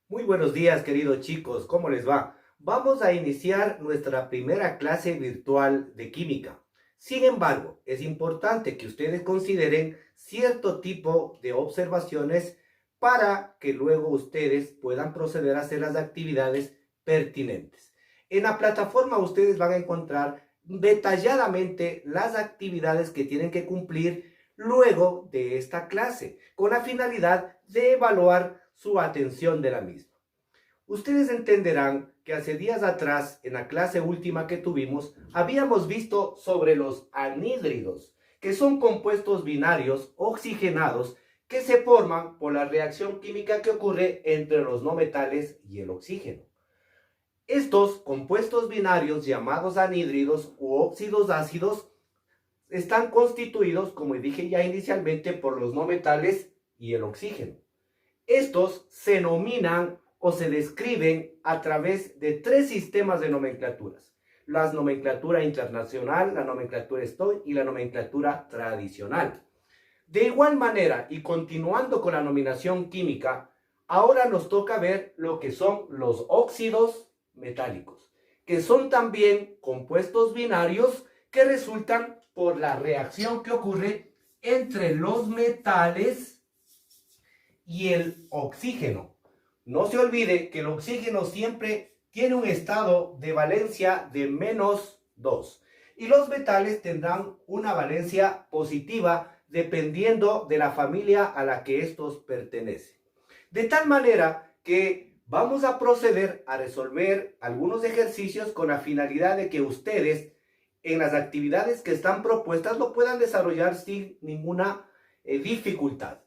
Muy buenos días, queridos chicos, ¿cómo les va? Vamos a iniciar nuestra primera clase virtual de química. Sin embargo, es importante que ustedes consideren cierto tipo de observaciones para que luego ustedes puedan proceder a hacer las actividades pertinentes. En la plataforma ustedes van a encontrar detalladamente las actividades que tienen que cumplir luego de esta clase, con la finalidad de evaluar su atención de la misma. Ustedes entenderán que hace días atrás, en la clase última que tuvimos, habíamos visto sobre los anhídridos, que son compuestos binarios oxigenados que se forman por la reacción química que ocurre entre los no metales y el oxígeno. Estos compuestos binarios llamados anhídridos u óxidos ácidos están constituidos, como dije ya inicialmente, por los no metales y el oxígeno. Estos se nominan o se describen a través de tres sistemas de nomenclaturas: la nomenclatura internacional, la nomenclatura STOI y la nomenclatura tradicional. De igual manera, y continuando con la nominación química, ahora nos toca ver lo que son los óxidos metálicos, que son también compuestos binarios que resultan por la reacción que ocurre entre los metales y el oxígeno. No se olvide que el oxígeno siempre tiene un estado de valencia de -2 y los metales tendrán una valencia positiva dependiendo de la familia a la que estos pertenecen. De tal manera que vamos a proceder a resolver algunos ejercicios con la finalidad de que ustedes en las actividades que están propuestas lo puedan desarrollar sin ninguna dificultad.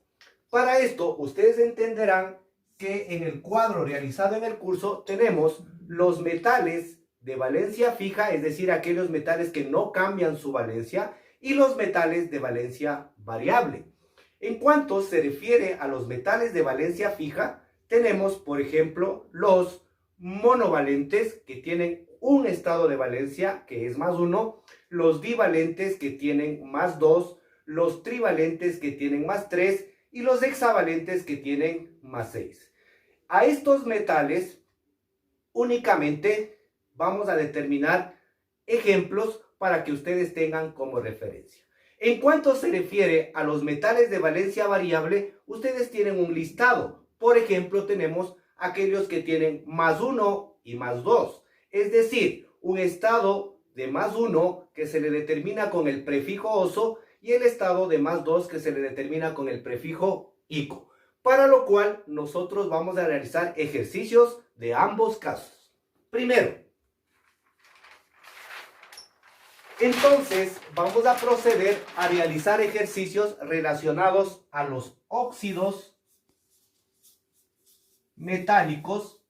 Para esto, ustedes entenderán que en el cuadro realizado en el curso tenemos los metales de valencia fija, es decir, aquellos metales que no cambian su valencia, y los metales de valencia variable. En cuanto se refiere a los metales de valencia fija, tenemos, por ejemplo, los monovalentes, que tienen un estado de valencia que es +1, los divalentes, que tienen +2, los trivalentes, que tienen +3, y los hexavalentes, que tienen +6. A estos metales únicamente vamos a determinar ejemplos para que ustedes tengan como referencia. En cuanto se refiere a los metales de valencia variable, ustedes tienen un listado. Por ejemplo, tenemos aquellos que tienen +1 y +2, es decir, un estado de +1 que se le determina con el prefijo oso y el estado de +2 que se le determina con el prefijo ico, para lo cual nosotros vamos a realizar ejercicios de ambos casos. Primero, entonces vamos a proceder a realizar ejercicios relacionados a los óxidos metálicos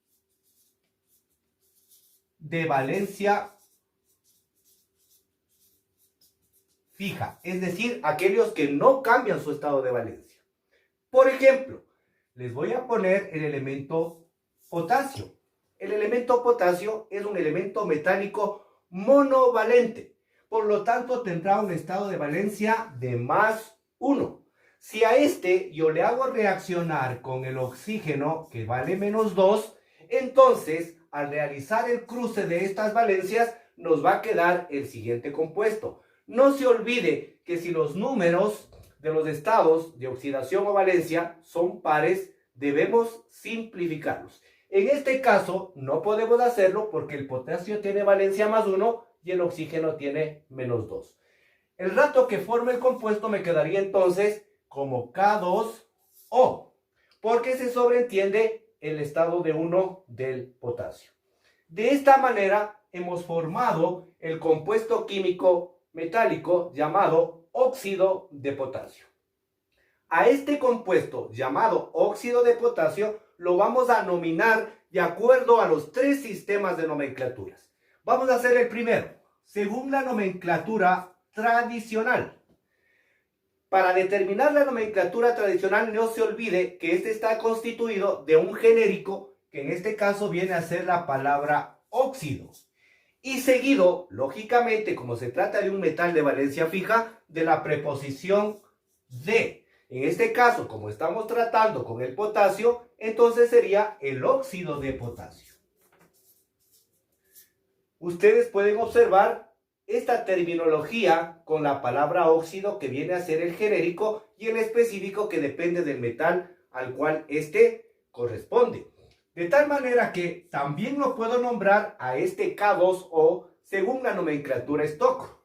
de valencia fija, es decir, aquellos que no cambian su estado de valencia. Por ejemplo, les voy a poner el elemento potasio. El elemento potasio es un elemento metálico monovalente, por lo tanto tendrá un estado de valencia de +1. Si a este yo le hago reaccionar con el oxígeno, que vale -2, entonces al realizar el cruce de estas valencias nos va a quedar el siguiente compuesto. No se olvide que si los números de los estados de oxidación o valencia son pares, debemos simplificarlos. En este caso no podemos hacerlo porque el potasio tiene valencia +1 y el oxígeno tiene -2. El rato que forme el compuesto me quedaría entonces como K2O, porque se sobreentiende el estado de 1 del potasio. De esta manera hemos formado el compuesto químico metálico llamado óxido de potasio. A este compuesto llamado óxido de potasio lo vamos a nominar de acuerdo a los tres sistemas de nomenclaturas. Vamos a hacer el primero, según la nomenclatura tradicional. Para determinar la nomenclatura tradicional, no se olvide que este está constituido de un genérico, que en este caso viene a ser la palabra óxido, y seguido, lógicamente, como se trata de un metal de valencia fija, de la preposición de. En este caso, como estamos tratando con el potasio, entonces sería el óxido de potasio. Ustedes pueden observar esta terminología con la palabra óxido, que viene a ser el genérico, y el específico, que depende del metal al cual este corresponde. De tal manera que también lo puedo nombrar a este K2O según la nomenclatura Stock.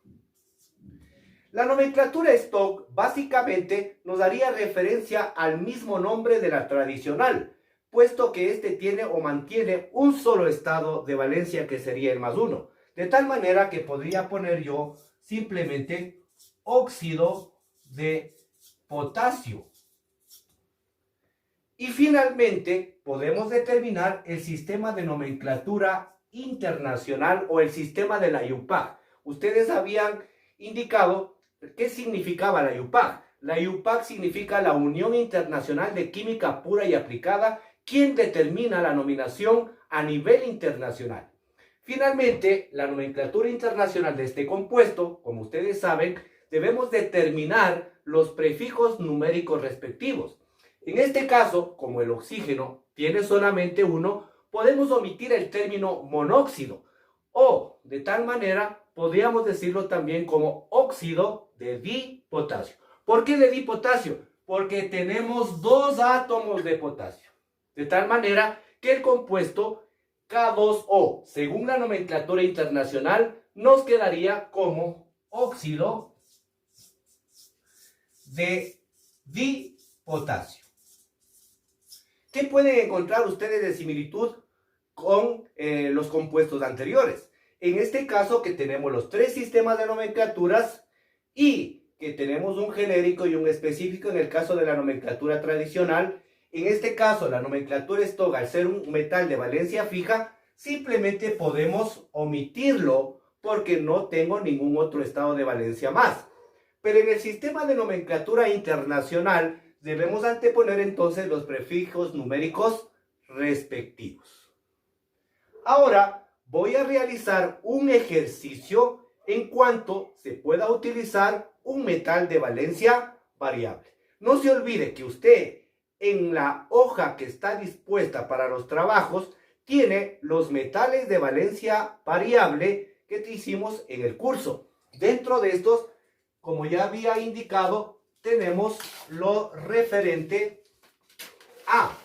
La nomenclatura Stock básicamente nos daría referencia al mismo nombre de la tradicional, puesto que este tiene o mantiene un solo estado de valencia, que sería el +1. De tal manera que podría poner yo simplemente óxido de potasio. Y finalmente podemos determinar el sistema de nomenclatura internacional o el sistema de la IUPAC. Ustedes habían indicado qué significaba la IUPAC. La IUPAC significa la Unión Internacional de Química Pura y Aplicada, quien determina la nominación a nivel internacional. Finalmente, la nomenclatura internacional de este compuesto, como ustedes saben, debemos determinar los prefijos numéricos respectivos. En este caso, como el oxígeno tiene solamente uno, podemos omitir el término monóxido, o de tal manera podríamos decirlo también como óxido de dipotasio. ¿Por qué de dipotasio? Porque tenemos 2 átomos de potasio. De tal manera que el compuesto K2O, según la nomenclatura internacional, nos quedaría como óxido de dipotasio. ¿Qué pueden encontrar ustedes de similitud con los compuestos anteriores? En este caso, que tenemos los 3 sistemas de nomenclaturas y que tenemos un genérico y un específico en el caso de la nomenclatura tradicional. En este caso, la nomenclatura Stock, al ser un metal de valencia fija, simplemente podemos omitirlo porque no tengo ningún otro estado de valencia más. Pero en el sistema de nomenclatura internacional debemos anteponer entonces los prefijos numéricos respectivos. Ahora voy a realizar un ejercicio en cuanto se pueda utilizar un metal de valencia variable. No se olvide que usted en la hoja que está dispuesta para los trabajos tiene los metales de valencia variable que hicimos en el curso. Dentro de estos, como ya había indicado, tenemos lo referente a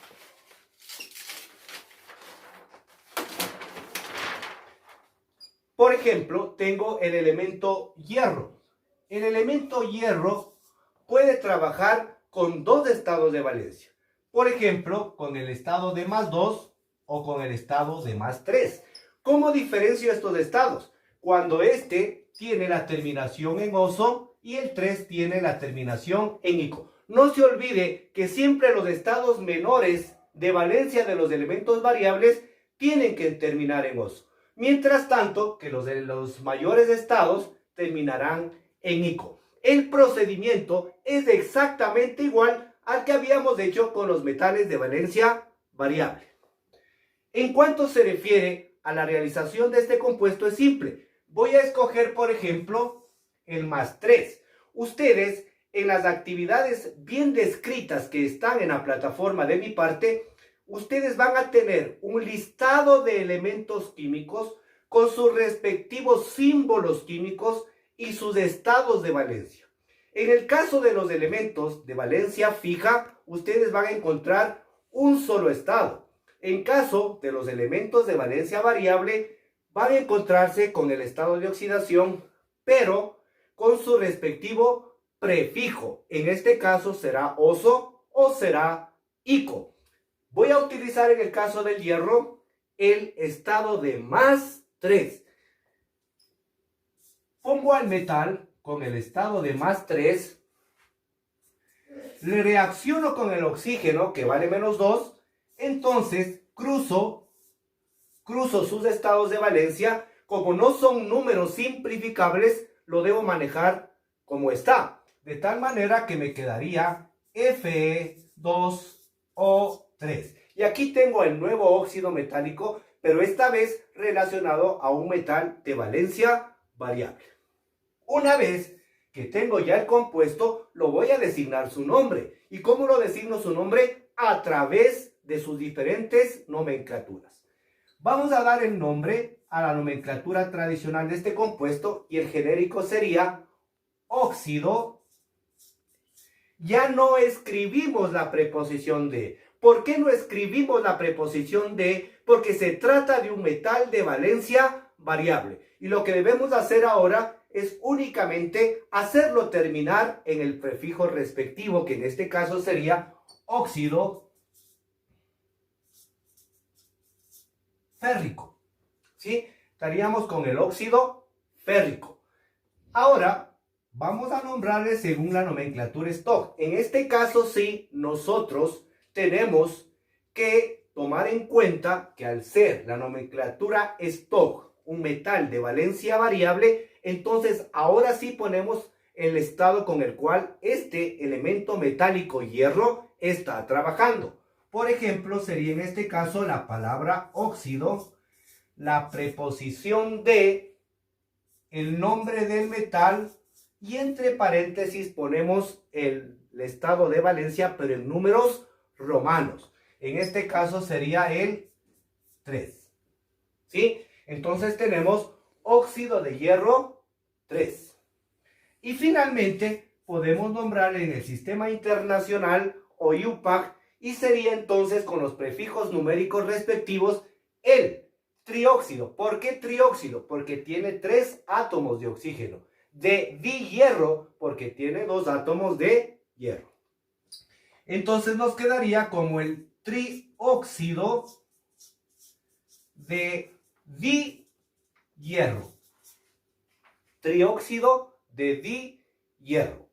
por ejemplo, tengo el elemento hierro. El elemento hierro puede trabajar con 2 estados de valencia. Por ejemplo, con el estado de +2 o con el estado de +3. ¿Cómo diferencio estos estados? Cuando este tiene la terminación en oso y el 3 tiene la terminación en ico. No se olvide que siempre los estados menores de valencia de los elementos variables tienen que terminar en oso. Mientras tanto, que los de los mayores estados terminarán en ico. El procedimiento es exactamente igual al que habíamos hecho con los metales de valencia variable. En cuanto se refiere a la realización de este compuesto, es simple. Voy a escoger, por ejemplo, el +3. Ustedes, en las actividades bien descritas que están en la plataforma de mi parte, ustedes van a tener un listado de elementos químicos con sus respectivos símbolos químicos y sus estados de valencia. En el caso de los elementos de valencia fija, ustedes van a encontrar un solo estado. En caso de los elementos de valencia variable, van a encontrarse con el estado de oxidación, pero con su respectivo prefijo. En este caso será oso o será ico. Voy a utilizar en el caso del hierro el estado de +3. Pongo al metal con el estado de +3, le reacciono con el oxígeno que vale -2, entonces cruzo sus estados de valencia. Como no son números simplificables, lo debo manejar como está, de tal manera que me quedaría Fe2O3. Y aquí tengo el nuevo óxido metálico, pero esta vez relacionado a un metal de valencia variable. Una vez que tengo ya el compuesto, lo voy a designar su nombre. ¿Y cómo lo designo su nombre? A través de sus diferentes nomenclaturas. Vamos a dar el nombre a la nomenclatura tradicional de este compuesto y el genérico sería óxido. Ya no escribimos la preposición de. ¿Por qué no escribimos la preposición de? Porque se trata de un metal de valencia variable. Y lo que debemos hacer ahora es únicamente hacerlo terminar en el prefijo respectivo, que en este caso sería óxido férrico. ¿Sí? Estaríamos con el óxido férrico. Ahora vamos a nombrarle según la nomenclatura stock. En este caso sí, nosotros tenemos que tomar en cuenta que al ser la nomenclatura stock un metal de valencia variable, entonces ahora sí ponemos el estado con el cual este elemento metálico hierro está trabajando. Por ejemplo, sería en este caso la palabra óxido, la preposición de, el nombre del metal y entre paréntesis ponemos el estado de valencia pero en números romanos. En este caso sería el 3. ¿Sí? Entonces tenemos óxido de hierro 3. Y finalmente podemos nombrarle en el sistema internacional o IUPAC y sería entonces con los prefijos numéricos respectivos el trióxido. ¿Por qué trióxido? Porque tiene 3 átomos de oxígeno. De dihierro porque tiene 2 átomos de hierro. Entonces nos quedaría como el trióxido de dihierro. Trióxido de dihierro.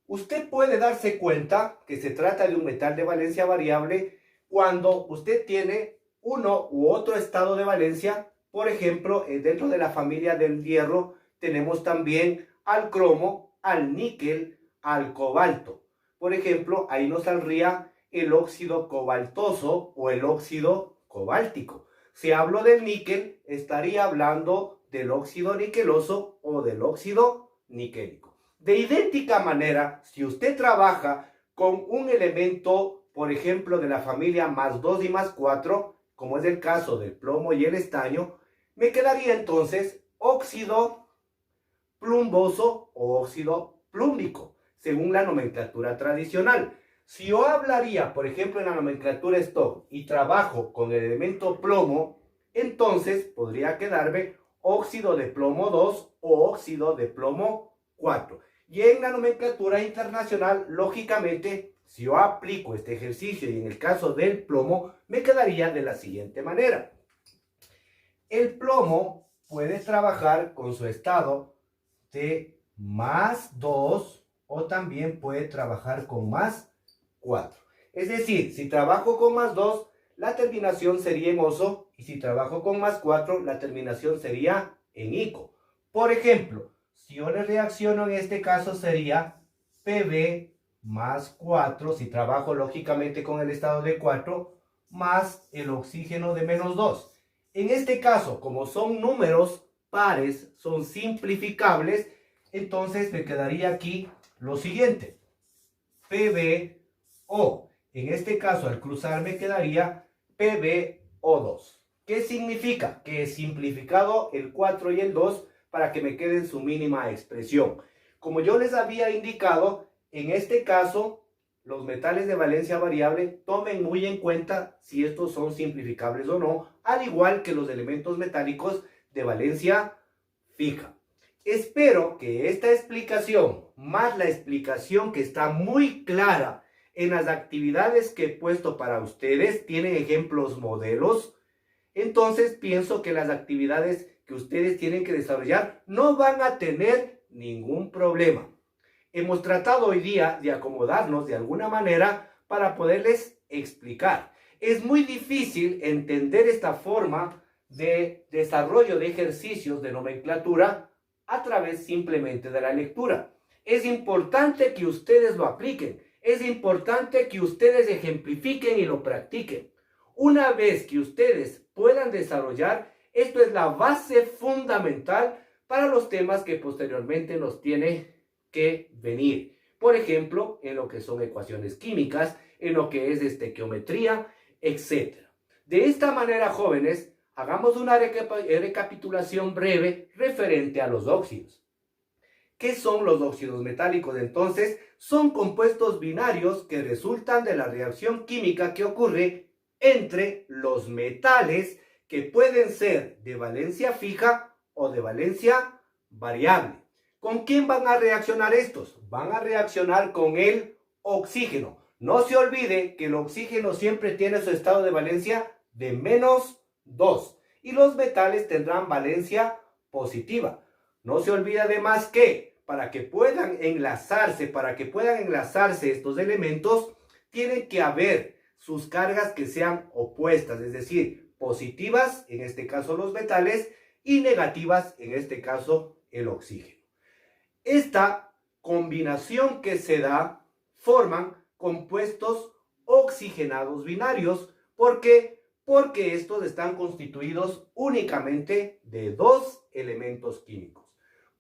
Usted puede darse cuenta que se trata de un metal de valencia variable cuando usted tiene uno u otro estado de valencia. Por ejemplo, dentro de la familia del hierro tenemos también al cromo, al níquel, al cobalto. Por ejemplo, ahí nos saldría el óxido cobaltoso o el óxido cobáltico. Si hablo del níquel, estaría hablando del óxido niqueloso o del óxido niquélico. De idéntica manera, si usted trabaja con un elemento, por ejemplo, de la familia más 2 y más 4, como es el caso del plomo y el estaño, me quedaría entonces óxido plumboso o óxido plúmbico, según la nomenclatura tradicional. Si yo hablaría, por ejemplo, en la nomenclatura stock y trabajo con el elemento plomo, entonces podría quedarme óxido de plomo 2 o óxido de plomo 4. Y en la nomenclatura internacional, lógicamente, si yo aplico este ejercicio y en el caso del plomo, me quedaría de la siguiente manera. El plomo puede trabajar con su estado de más 2 o también puede trabajar con más 4. Es decir, si trabajo con más 2, la terminación sería en oso y si trabajo con más 4, la terminación sería en ico. Por ejemplo, si yo le reacciono en este caso sería Pb más 4, si trabajo lógicamente con el estado de 4, más el oxígeno de menos 2. En este caso, como son números pares, son simplificables, entonces me quedaría aquí lo siguiente. PbO. En este caso, al cruzar me quedaría PbO2. ¿Qué significa? Que he simplificado el 4 y el 2 para que me quede en su mínima expresión. Como yo les había indicado, en este caso, los metales de valencia variable tomen muy en cuenta si estos son simplificables o no, al igual que los elementos metálicos de valencia fija. Espero que esta explicación, más la explicación que está muy clara en las actividades que he puesto para ustedes, tienen ejemplos modelos, entonces pienso que las actividades que ustedes tienen que desarrollar no van a tener ningún problema. Hemos tratado hoy día de acomodarnos de alguna manera para poderles explicar. Es muy difícil entender esta forma de desarrollo de ejercicios de nomenclatura a través simplemente de la lectura. Es importante que ustedes lo apliquen. Es importante que ustedes ejemplifiquen y lo practiquen. Una vez que ustedes puedan desarrollar, esto es la base fundamental para los temas que posteriormente nos tiene que venir. Por ejemplo, en lo que son ecuaciones químicas, en lo que es estequiometría, etc. De esta manera, jóvenes, hagamos una recapitulación breve referente a los óxidos. ¿Qué son los óxidos metálicos? Entonces, son compuestos binarios que resultan de la reacción química que ocurre entre los metales que pueden ser de valencia fija o de valencia variable. ¿Con quién van a reaccionar estos? Van a reaccionar con el oxígeno. No se olvide que el oxígeno siempre tiene su estado de valencia de -2 y los metales tendrán valencia positiva. No se olvide además que para que puedan enlazarse estos elementos, tienen que haber sus cargas que sean opuestas, es decir, positivas, en este caso los metales, y negativas, en este caso el oxígeno. Esta combinación que se da forman compuestos oxigenados binarios. ¿Por qué? Porque estos están constituidos únicamente de dos elementos químicos.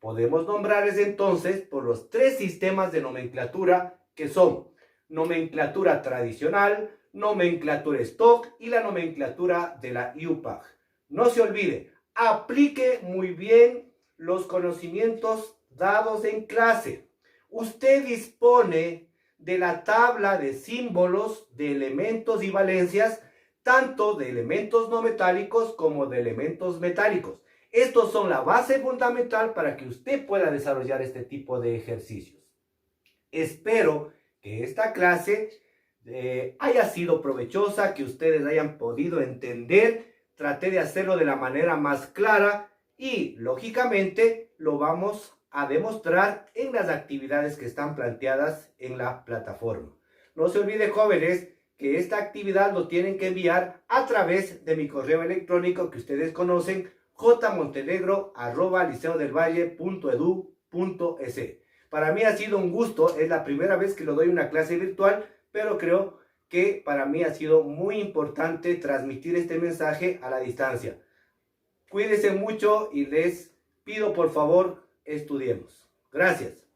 Podemos nombrarles entonces por los tres sistemas de nomenclatura que son nomenclatura tradicional, nomenclatura stock y la nomenclatura de la IUPAC. No se olvide, aplique muy bien los conocimientos dados en clase. Usted dispone de la tabla de símbolos de elementos y valencias, tanto de elementos no metálicos como de elementos metálicos. Estos son la base fundamental para que usted pueda desarrollar este tipo de ejercicios. Espero que esta clase haya sido provechosa, que ustedes hayan podido entender. Traté de hacerlo de la manera más clara y, lógicamente, lo vamos a demostrar en las actividades que están planteadas en la plataforma. No se olvide, jóvenes, que esta actividad lo tienen que enviar a través de mi correo electrónico que ustedes conocen, jmontenegro@liceodelvalle.edu.es. Para mí ha sido un gusto, es la primera vez que lo doy una clase virtual, pero creo que para mí ha sido muy importante transmitir este mensaje a la distancia. Cuídense mucho y les pido por favor estudiemos. Gracias.